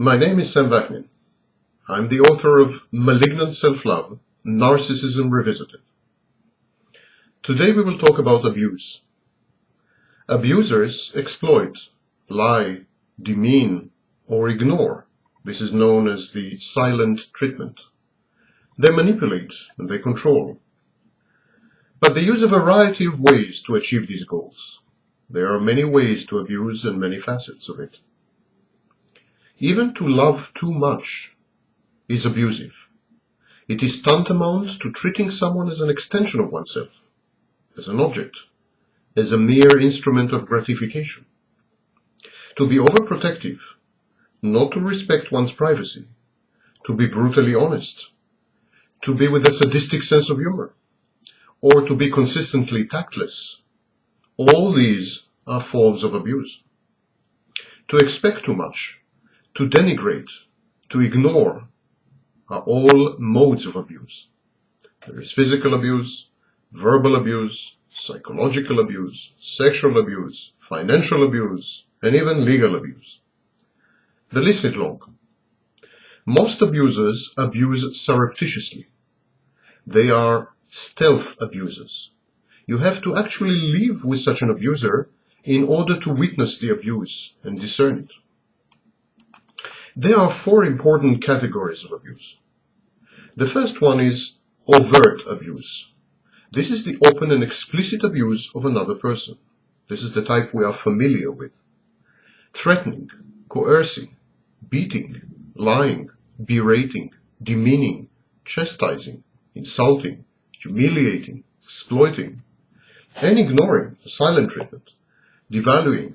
My name is Sam Vaknin. I'm the author of Malignant Self-Love, Narcissism Revisited. Today we will talk about abuse. Abusers exploit, lie, demean, or ignore. This is known as the silent treatment. They manipulate and they control. But they use a variety of ways to achieve these goals. There are many ways to abuse and many facets of it. Even to love too much is abusive. It is tantamount to treating someone as an extension of oneself, as an object, as a mere instrument of gratification. To be overprotective, not to respect one's privacy, to be brutally honest, to be with a sadistic sense of humor, or to be consistently tactless. All these are forms of abuse. To expect too much, to denigrate, to ignore, are all modes of abuse. There is physical abuse, verbal abuse, psychological abuse, sexual abuse, financial abuse, and even legal abuse. The list is long. Most abusers abuse surreptitiously. They are stealth abusers. You have to actually live with such an abuser in order to witness the abuse and discern it. There are four important categories of abuse. The first one is overt abuse. This is the open and explicit abuse of another person. This is the type we are familiar with. Threatening, coercing, beating, lying, berating, demeaning, chastising, insulting, humiliating, exploiting, and ignoring, silent treatment, devaluing,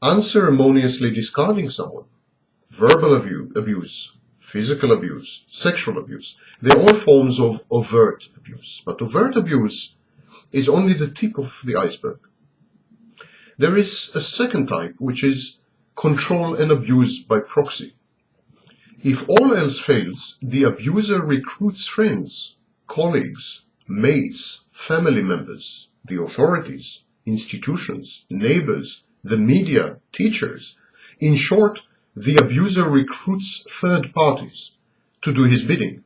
unceremoniously discarding someone, verbal abuse, physical abuse, sexual abuse. They are all forms of overt abuse. But overt abuse is only the tip of the iceberg. There is a second type, which is control and abuse by proxy. If all else fails, the abuser recruits friends, colleagues, mates, family members, the authorities, institutions, neighbors, the media, teachers. In short, the abuser recruits third parties to do his bidding.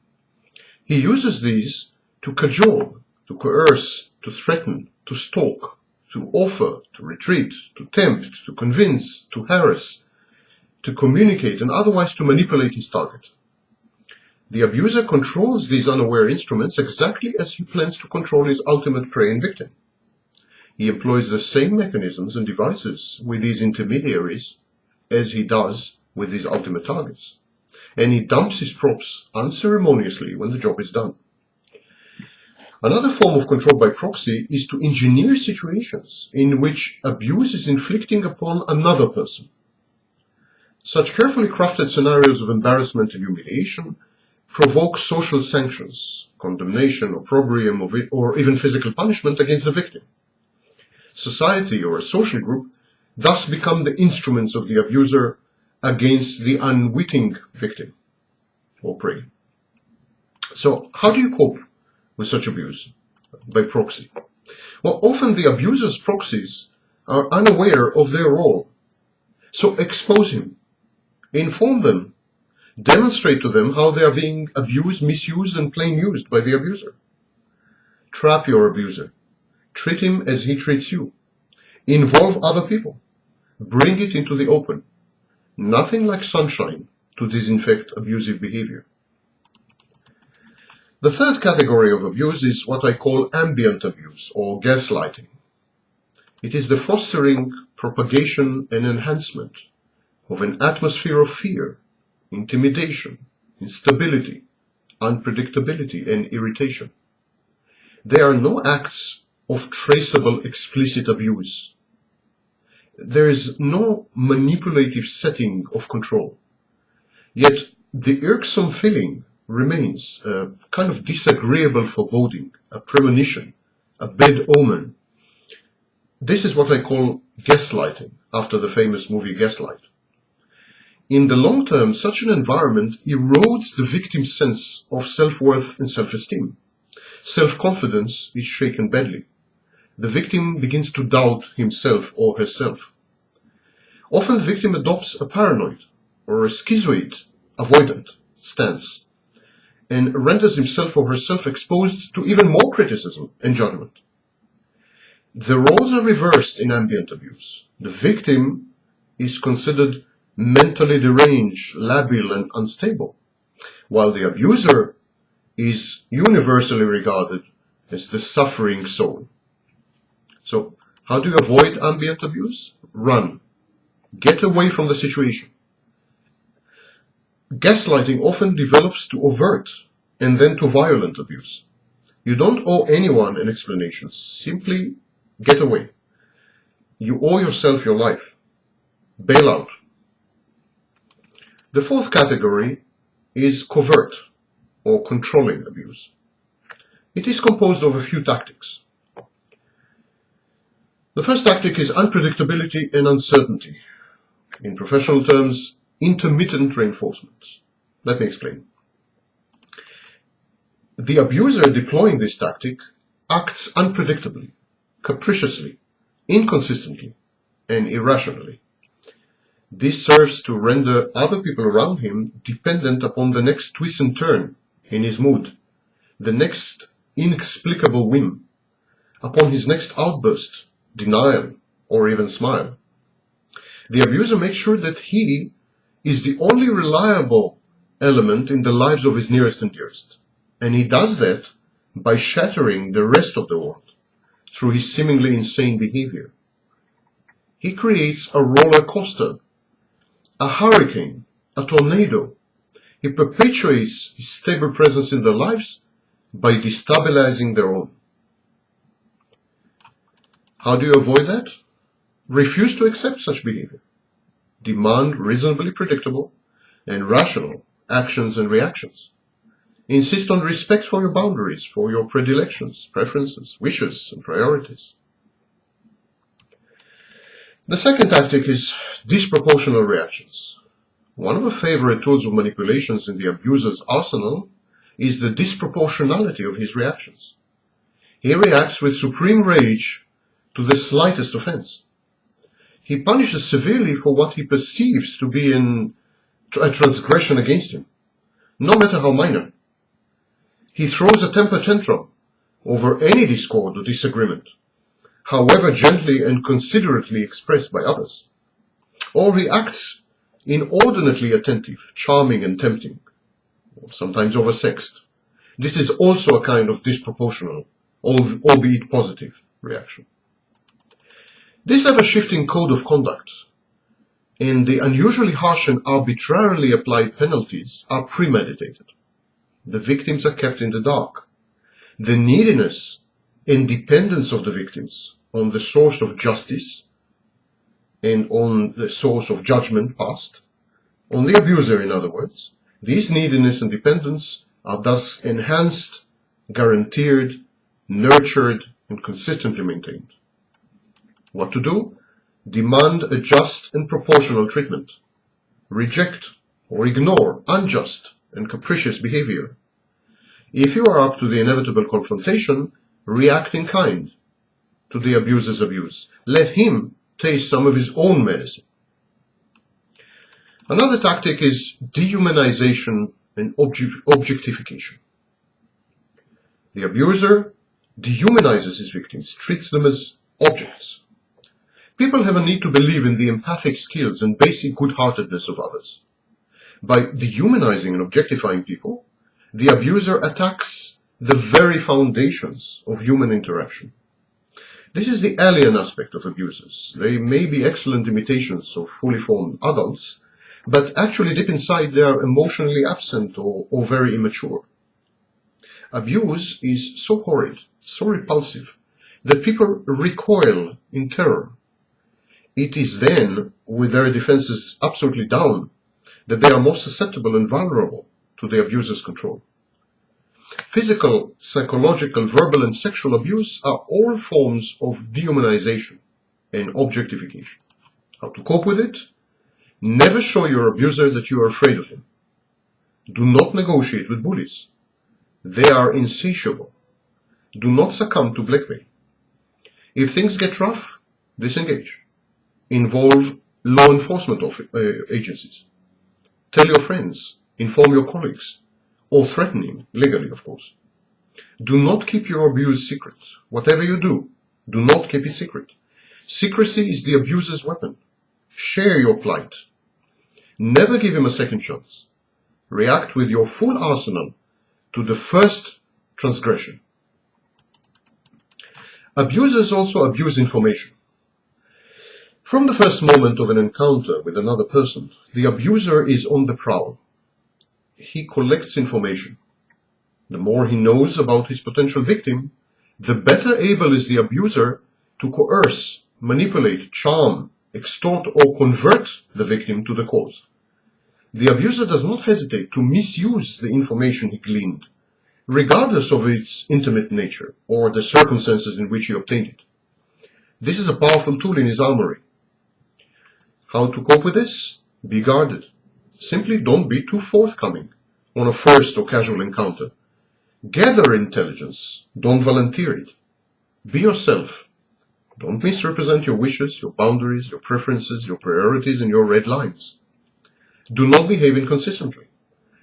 He uses these to cajole, to coerce, to threaten, to stalk, to offer, to retreat, to tempt, to convince, to harass, to communicate, and otherwise to manipulate his target. The abuser controls these unaware instruments exactly as he plans to control his ultimate prey and victim. He employs the same mechanisms and devices with these intermediaries as he does with his ultimate targets. And he dumps his props unceremoniously when the job is done. Another form of control by proxy is to engineer situations in which abuse is inflicting upon another person. Such carefully crafted scenarios of embarrassment and humiliation provoke social sanctions, condemnation, opprobrium, or even physical punishment against the victim. Society or a social group thus become the instruments of the abuser against the unwitting victim or prey. So how do you cope with such abuse? By proxy. Well, often the abuser's proxies are unaware of their role. So expose him, inform them, demonstrate to them how they are being abused, misused, and plain used by the abuser. Trap your abuser. Treat him as he treats you. Involve other people. Bring it into the open. Nothing like sunshine to disinfect abusive behavior. The third category of abuse is what I call ambient abuse or gaslighting. It is the fostering, propagation, and enhancement of an atmosphere of fear, intimidation, instability, unpredictability, and irritation. There are no acts of traceable explicit abuse. There is no manipulative setting of control. Yet the irksome feeling remains a kind of disagreeable foreboding, a premonition, a bad omen. This is what I call gaslighting, after the famous movie Gaslight. In the long term, such an environment erodes the victim's sense of self-worth and self-esteem. Self-confidence is shaken badly. The victim begins to doubt himself or herself. Often the victim adopts a paranoid, or a schizoid, avoidant stance, and renders himself or herself exposed to even more criticism and judgment. The roles are reversed in ambient abuse. The victim is considered mentally deranged, labil, and unstable, while the abuser is universally regarded as the suffering soul. So, how do you avoid ambient abuse? Run. Get away from the situation. Gaslighting often develops to overt and then to violent abuse. You don't owe anyone an explanation. Simply get away. You owe yourself your life. Bail out. The fourth category is covert or controlling abuse. It is composed of a few tactics. The first tactic is unpredictability and uncertainty. In professional terms, intermittent reinforcement. Let me explain. The abuser deploying this tactic acts unpredictably, capriciously, inconsistently, and irrationally. This serves to render other people around him dependent upon the next twist and turn in his mood, the next inexplicable whim, upon his next outburst, denial, or even smile. The abuser makes sure that he is the only reliable element in the lives of his nearest and dearest, and he does that by shattering the rest of the world through his seemingly insane behavior. He creates a roller coaster, a hurricane, a tornado. He perpetuates his stable presence in their lives by destabilizing their own. How do you avoid that? Refuse to accept such behavior. Demand reasonably predictable and rational actions and reactions. Insist on respect for your boundaries, for your predilections, preferences, wishes, and priorities. The second tactic is disproportional reactions. One of the favorite tools of manipulations in the abuser's arsenal is the disproportionality of his reactions. He reacts with supreme rage to the slightest offense. He punishes severely for what he perceives to be a transgression against him, no matter how minor. He throws a temper tantrum over any discord or disagreement, however gently and considerately expressed by others. Or he acts inordinately attentive, charming and tempting, sometimes oversexed. This is also a kind of disproportional, albeit positive, reaction. This ever-shifting code of conduct and the unusually harsh and arbitrarily applied penalties are premeditated. The victims are kept in the dark. The neediness and dependence of the victims on the source of justice and on the source of judgment passed, on the abuser in other words, these neediness and dependence are thus enhanced, guaranteed, nurtured, and consistently maintained. What to do? Demand a just and proportional treatment. Reject or ignore unjust and capricious behavior. If you are up to the inevitable confrontation, react in kind to the abuser's abuse. Let him taste some of his own medicine. Another tactic is dehumanization and objectification. The abuser dehumanizes his victims, treats them as objects. People have a need to believe in the empathic skills and basic good-heartedness of others. By dehumanizing and objectifying people, the abuser attacks the very foundations of human interaction. This is the alien aspect of abusers. They may be excellent imitations of fully formed adults, but actually deep inside they are emotionally absent or very immature. Abuse is so horrid, so repulsive, that people recoil in terror. It is then, with their defenses absolutely down, that they are most susceptible and vulnerable to the abuser's control. Physical, psychological, verbal, and sexual abuse are all forms of dehumanization and objectification. How to cope with it? Never show your abuser that you are afraid of him. Do not negotiate with bullies. They are insatiable. Do not succumb to blackmail. If things get rough, disengage. Involve law enforcement agencies. Tell your friends, inform your colleagues, or threaten him, legally of course. Do not keep your abuse secret. Whatever you do not keep it secret. Secrecy is the abuser's weapon. Share your plight. Never give him a second chance. React with your full arsenal to the first transgression. Abusers also abuse information. From the first moment of an encounter with another person, the abuser is on the prowl. He collects information. The more he knows about his potential victim, the better able is the abuser to coerce, manipulate, charm, extort, or convert the victim to the cause. The abuser does not hesitate to misuse the information he gleaned, regardless of its intimate nature or the circumstances in which he obtained it. This is a powerful tool in his armory. How to cope with this? Be guarded. Simply don't be too forthcoming on a first or casual encounter. Gather intelligence. Don't volunteer it. Be yourself. Don't misrepresent your wishes, your boundaries, your preferences, your priorities, and your red lines. Do not behave inconsistently.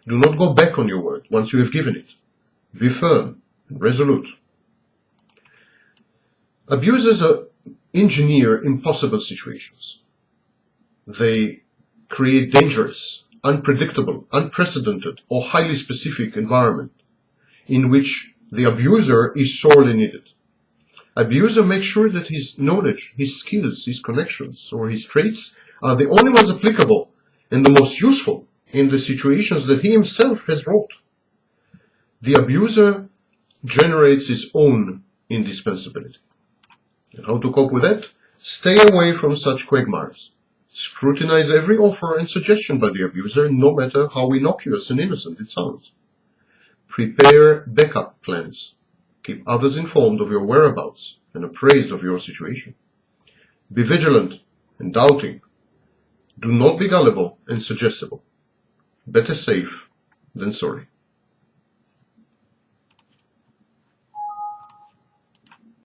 Do not go back on your word once you have given it. Be firm and resolute. Abusers engineer impossible situations. They create dangerous, unpredictable, unprecedented, or highly specific environment in which the abuser is sorely needed. Abuser makes sure that his knowledge, his skills, his connections, or his traits are the only ones applicable and the most useful in the situations that he himself has wrought. The abuser generates his own indispensability. And how to cope with that? Stay away from such quagmires. Scrutinize every offer and suggestion by the abuser, no matter how innocuous and innocent it sounds. Prepare backup plans. Keep others informed of your whereabouts and appraised of your situation. Be vigilant and doubting. Do not be gullible and suggestible. Better safe than sorry.